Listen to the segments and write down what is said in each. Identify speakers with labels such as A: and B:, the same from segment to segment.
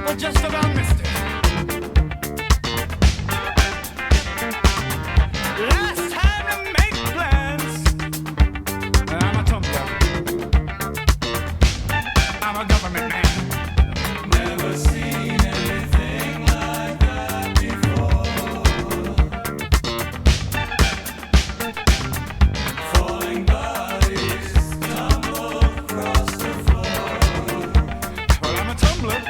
A: Well, just about missed it. Last time to make plans. I'm a tumbler. I'm a government man. Never seen anything like that before. Falling bodies tumble across the floor. Well, I'm a tumbler.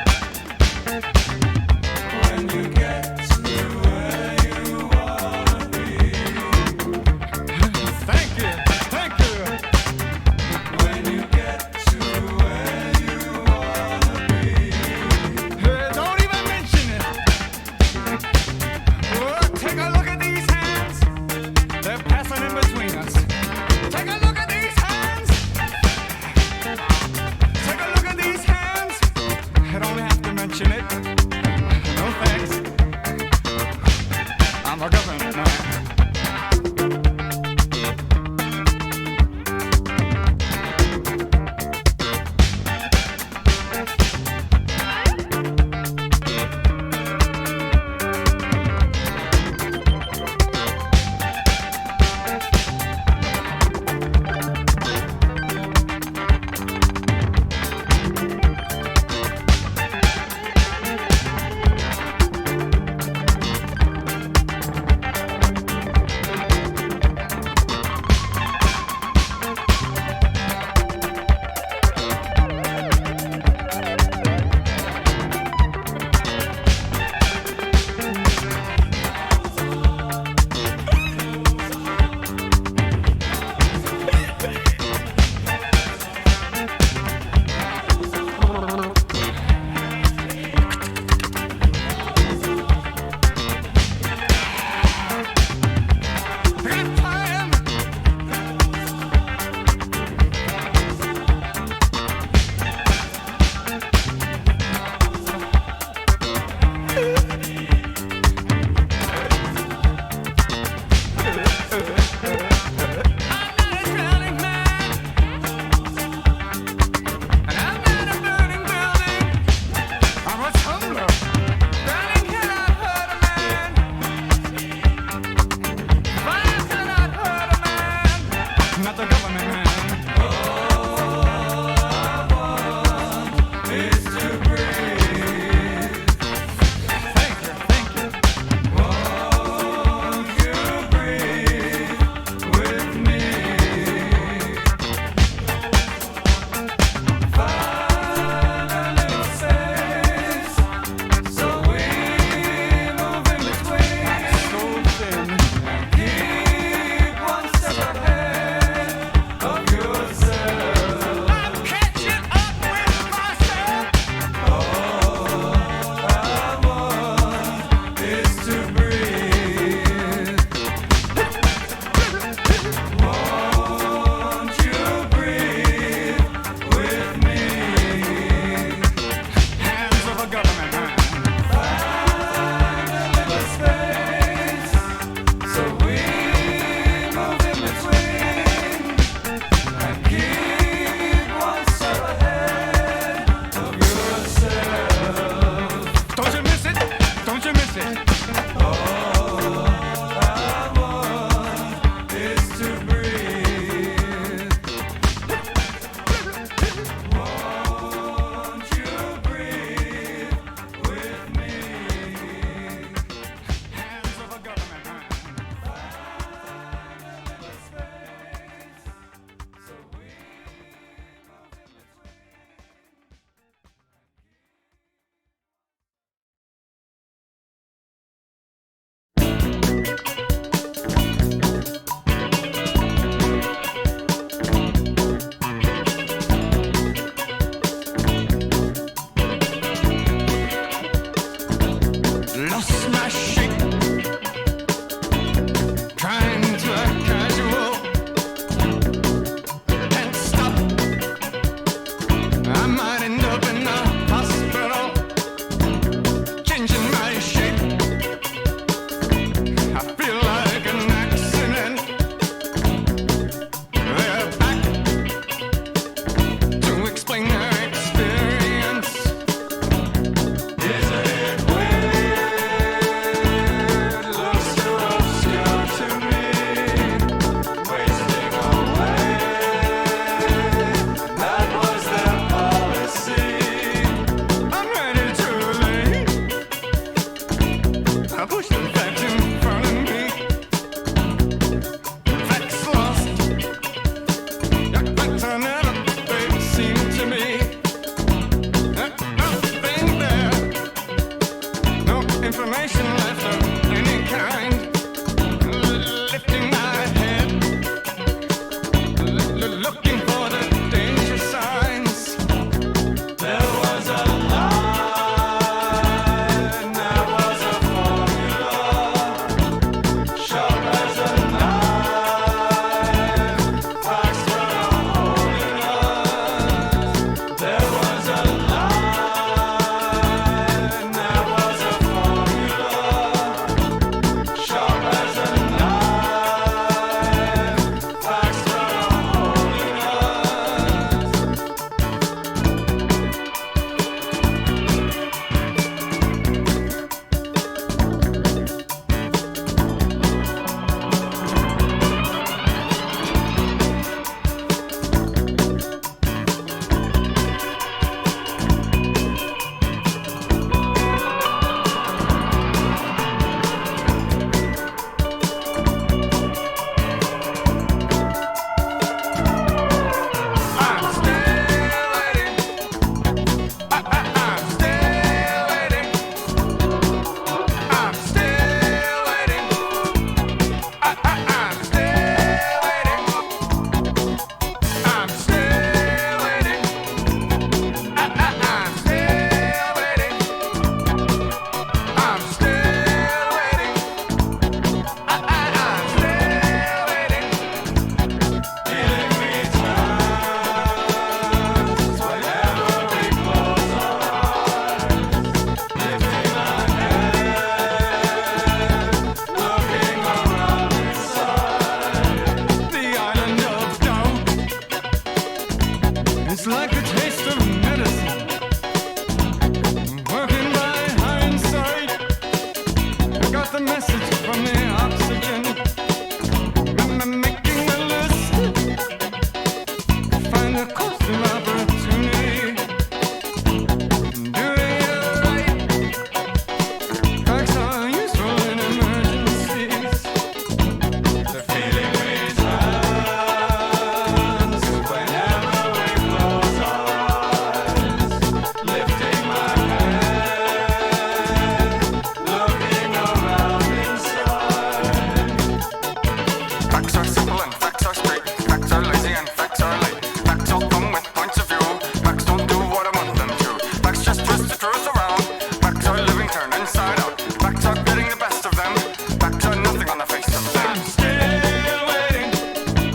B: around. Back to living turned inside out. Back to getting the best of them. Back to nothing on the face of them. I'm still waiting.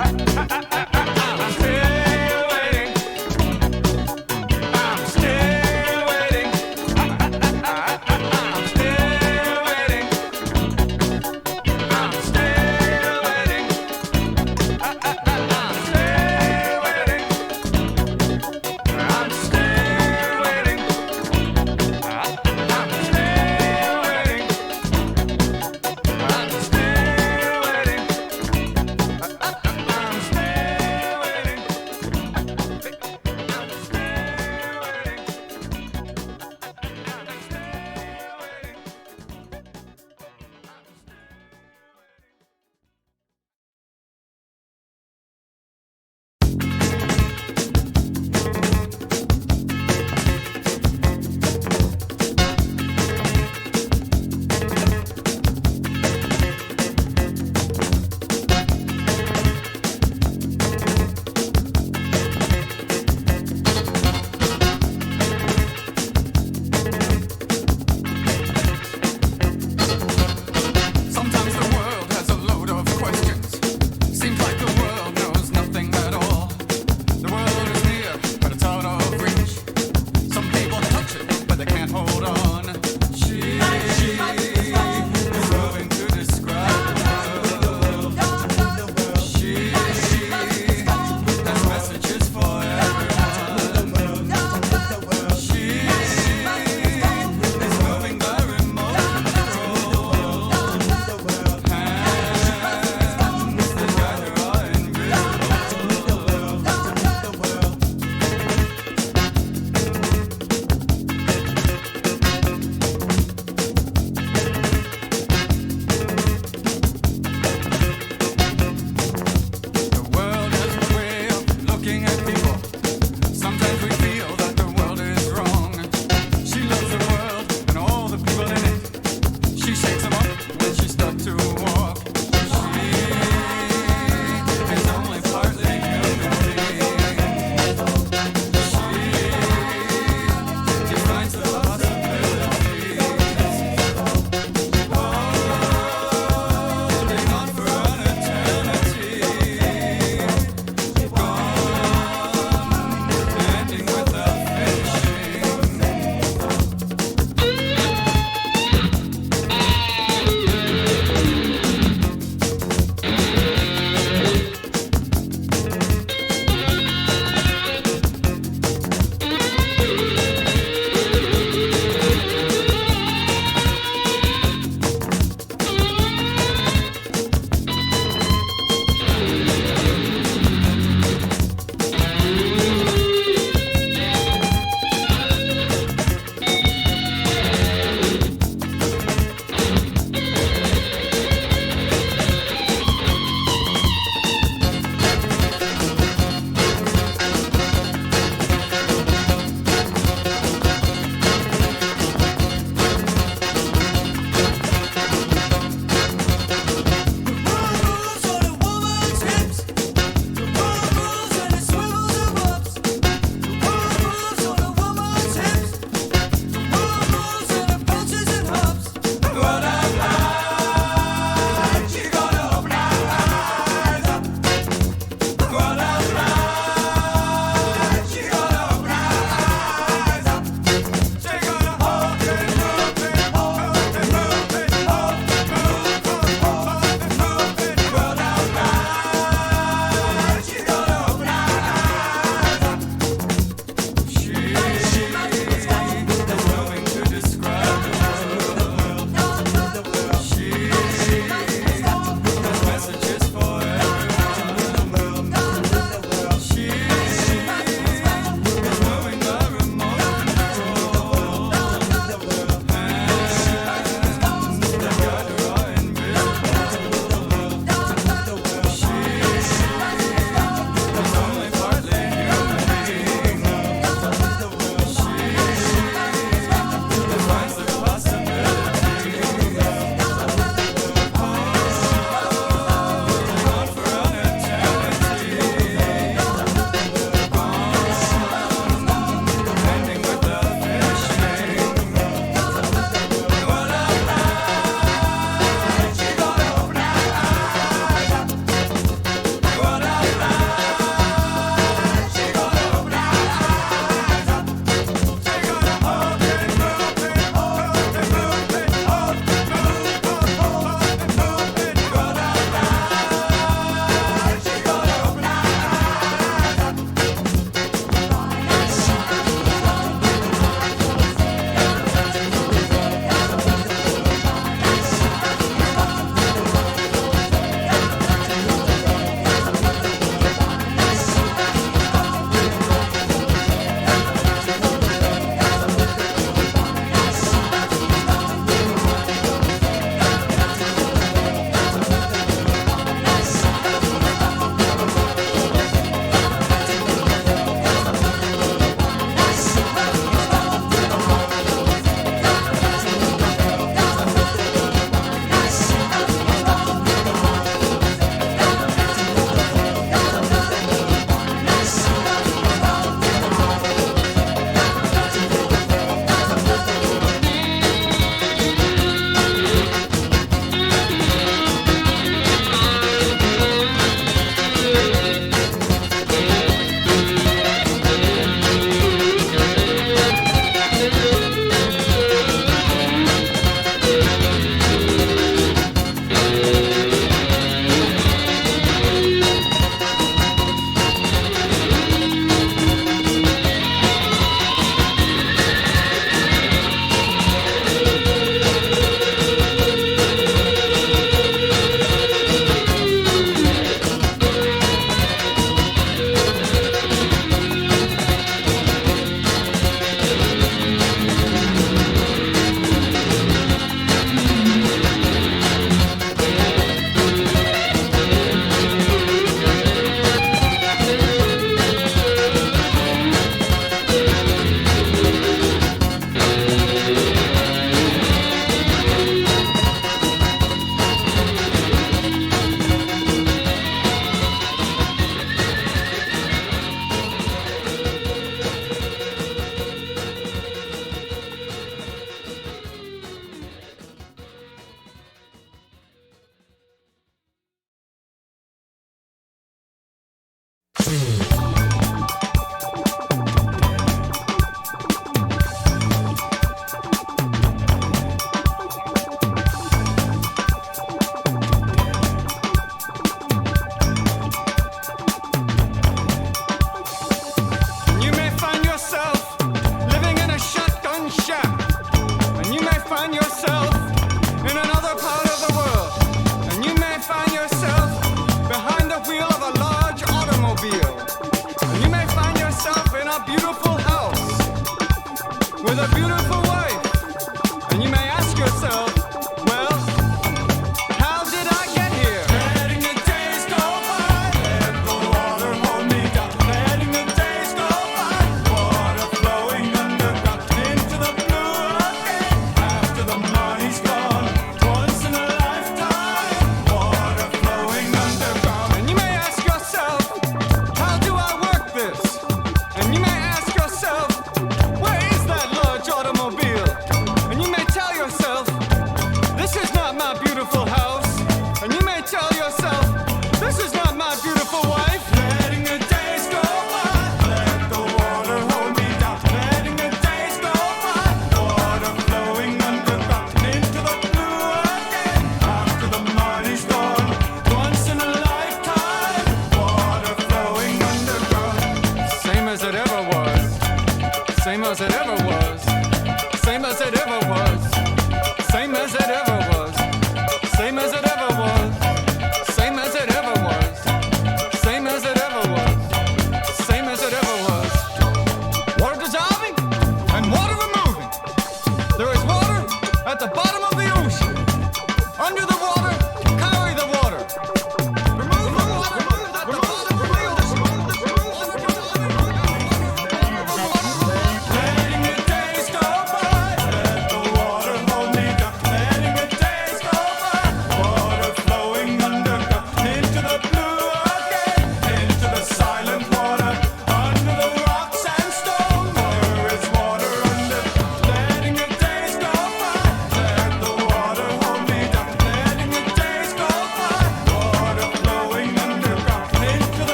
B: I'm still waiting. I'm still waiting. I'm still waiting. I'm still waiting. I'm still waiting. I'm still waiting.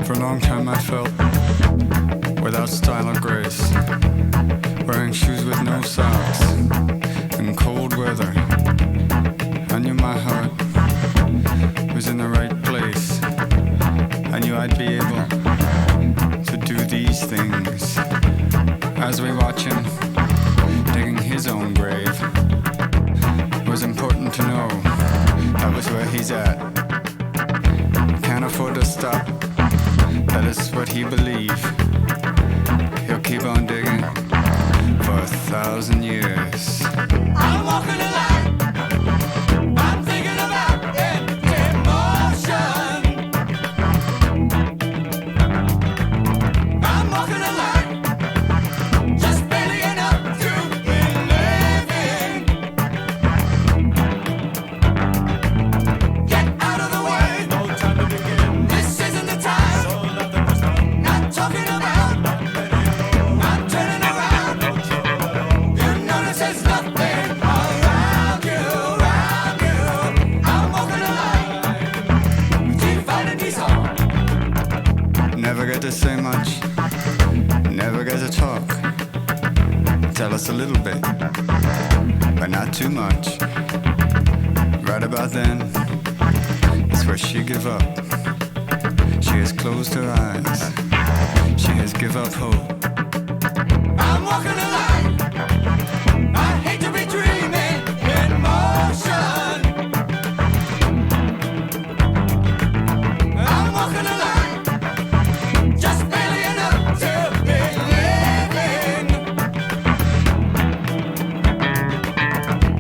C: For a long time I felt without style or grace, wearing shoes with no socks in cold weather. I knew my heart was in the right place. I knew I'd be able to do these things. As we watch him digging his own grave, it was important to know that was where he's at. Can't afford to stop, that is what he believes. He'll keep on digging for 1,000 years. get to say much, never get to talk. Tell us a little bit, but not too much. Right about then, it's where she give up. She has closed her eyes. She has give up hope.
A: I'm walking a line. I hate to be dreaming in motion. I'm walking a line, just barely enough to be living.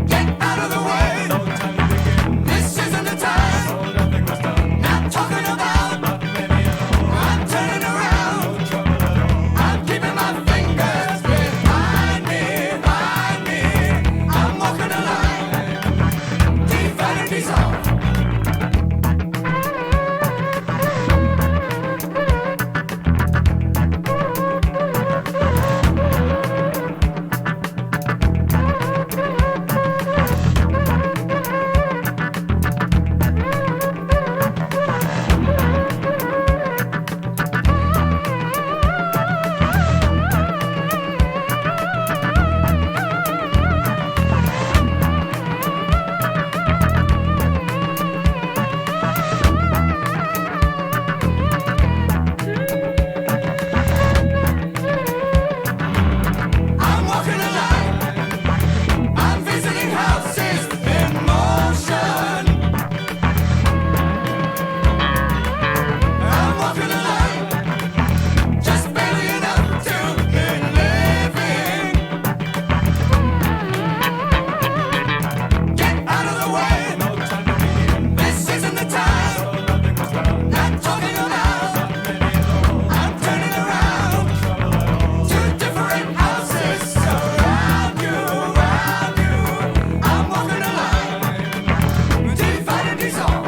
A: Get out of the way. No time to begin. This isn't the time. So nothing was done. Not talking about. Not many at all. I'm turning around. No trouble at all. I'm keeping my fingers behind me. I'm walking a line, divide and dissolve. I'm walking a line. I'm visiting houses in motion. I'm walking a line, just barely enough to be living. Get out of the way. No time to begin. This isn't the time. So nothing was done. Not talking about. Not many at all. I'm turning around. No trouble at all. Two different houses surround you, around you. I'm walking a line, divide and dissolve.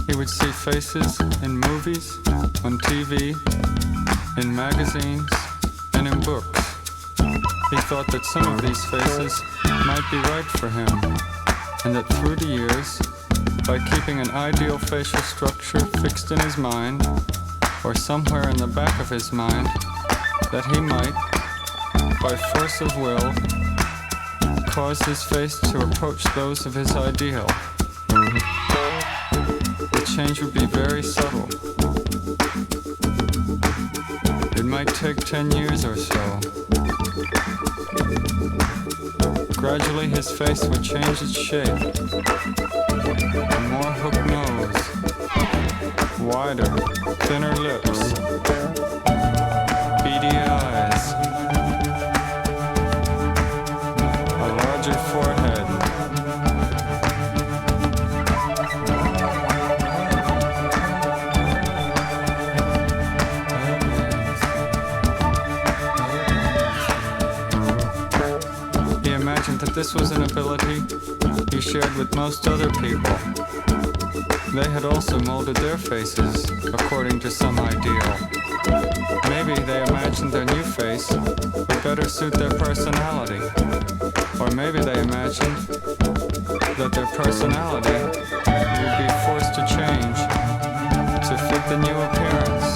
C: He would see faces in movies, on TV, in magazines, and in books. He thought that some of these faces might be right for him, and that through the years, by keeping an ideal facial structure fixed in his mind, or somewhere in the back of his mind, that he might, by force of will, cause his face to approach those of his ideal. The change would be very subtle. It might take 10 years or so. Gradually his face would change its shape. A more hooked nose, wider, thinner lips, beady eyes, a larger forehead. He imagined that this was an ability he shared with most other people. They had also molded their faces according to some ideal. Maybe they imagined their new face would better suit their personality. Or maybe they imagined that their personality will be forced to change to fit the new appearance.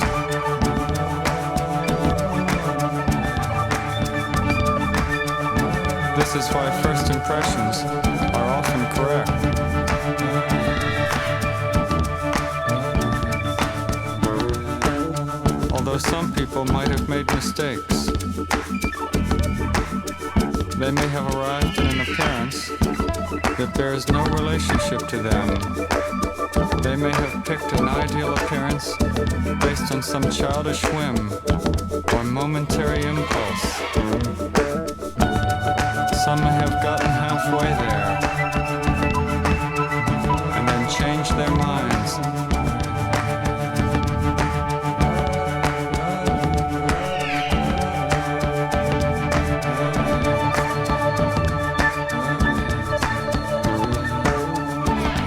C: This is why first impressions are often correct. Although some people might have made mistakes, they may have arrived in an appearance that bears no relationship to them. They may have picked an ideal appearance based on some childish whim or momentary impulse. Some may have gotten halfway there and then changed their minds.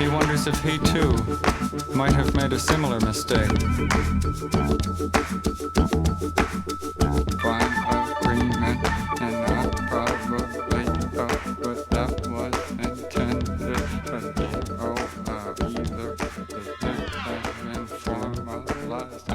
C: He wonders if he too might have made a similar mistake. Fine agreement and not probably, but that was intended, but either the thing has been formalized.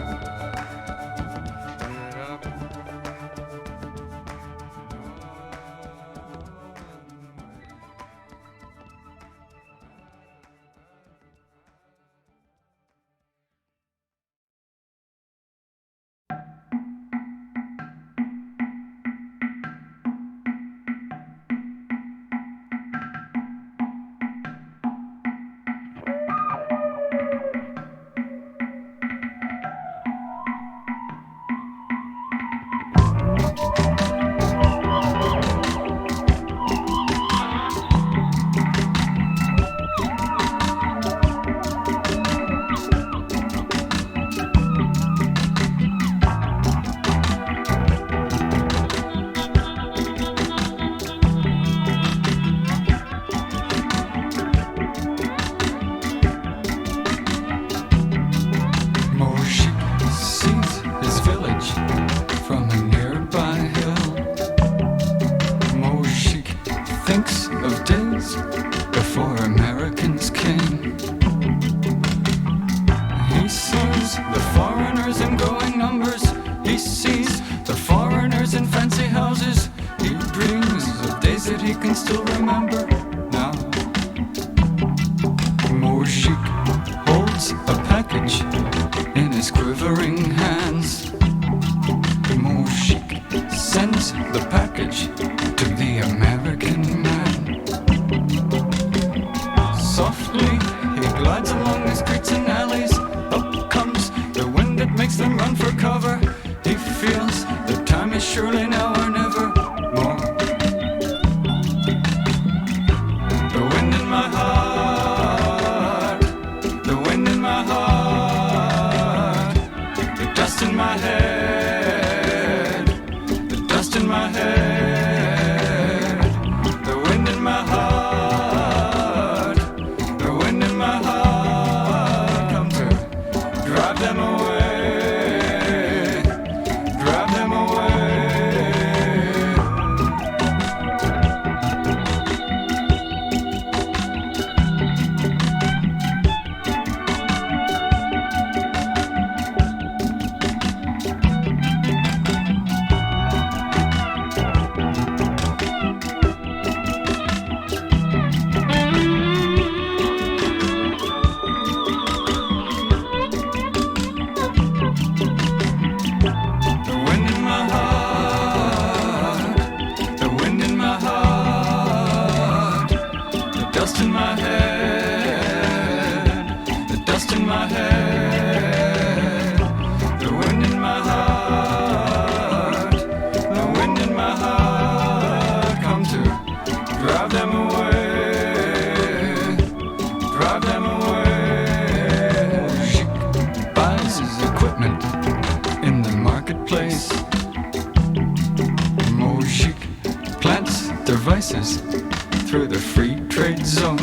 C: Through the free trade zone,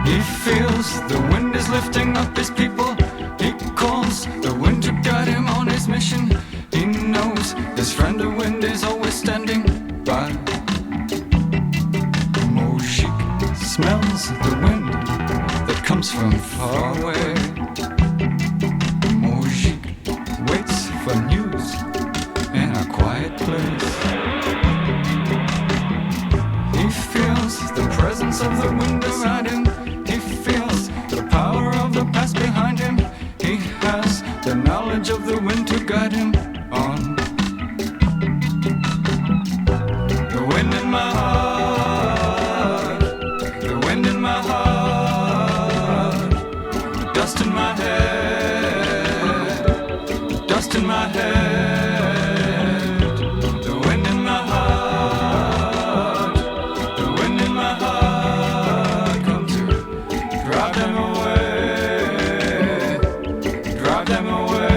C: he feels the wind is lifting up his people. He calls the wind to guide him on his mission. He knows his friend the wind is always standing by. smells the wind that comes from far away. Moujik waits for news in a quiet place. He feels the presence of the wind around him. He feels the power of the past behind him. He has the knowledge of the wind to guide him on. The wind in my heart, the wind in my heart, the dust in my head, the dust in my head, the wind in my heart, the wind in my heart, come to drive them away, drive them away.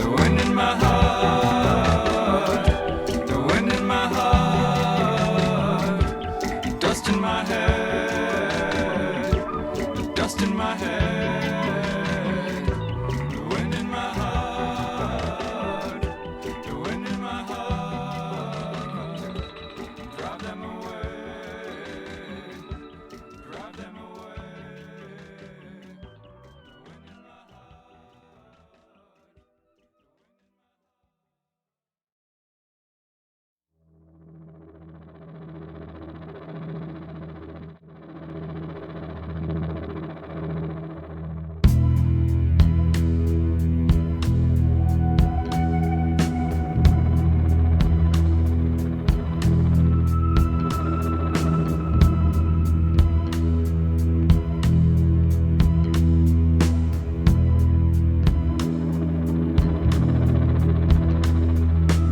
C: The wind in my heart, the wind in my heart, the dust in my head, the dust in my head, the wind in my heart, the wind in my heart, drive them away, drive them away.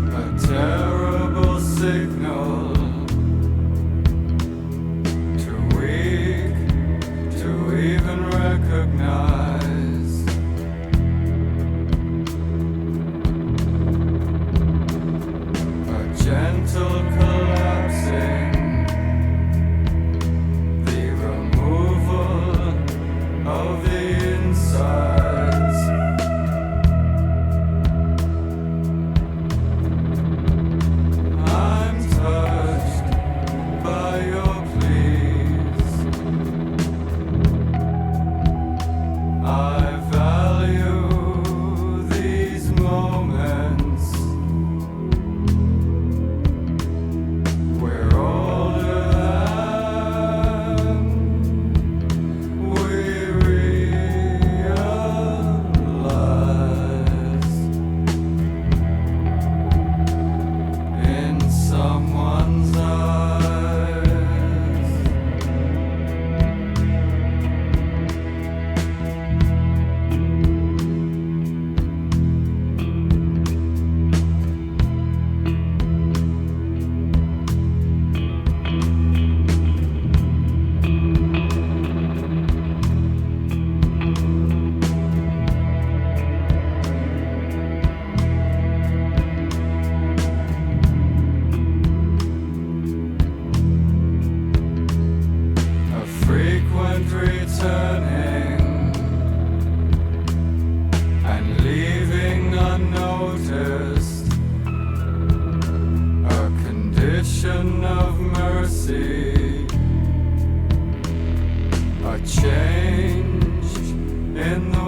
C: A terrible signal, too weak to even recognize. A gentle collapsing, the removal of the insides. I'm touched by your pleas. I value these moments. We're older than we realize. In someone's eyes. A frequent returning and leaving unnoticed, a condition of mercy, a change in the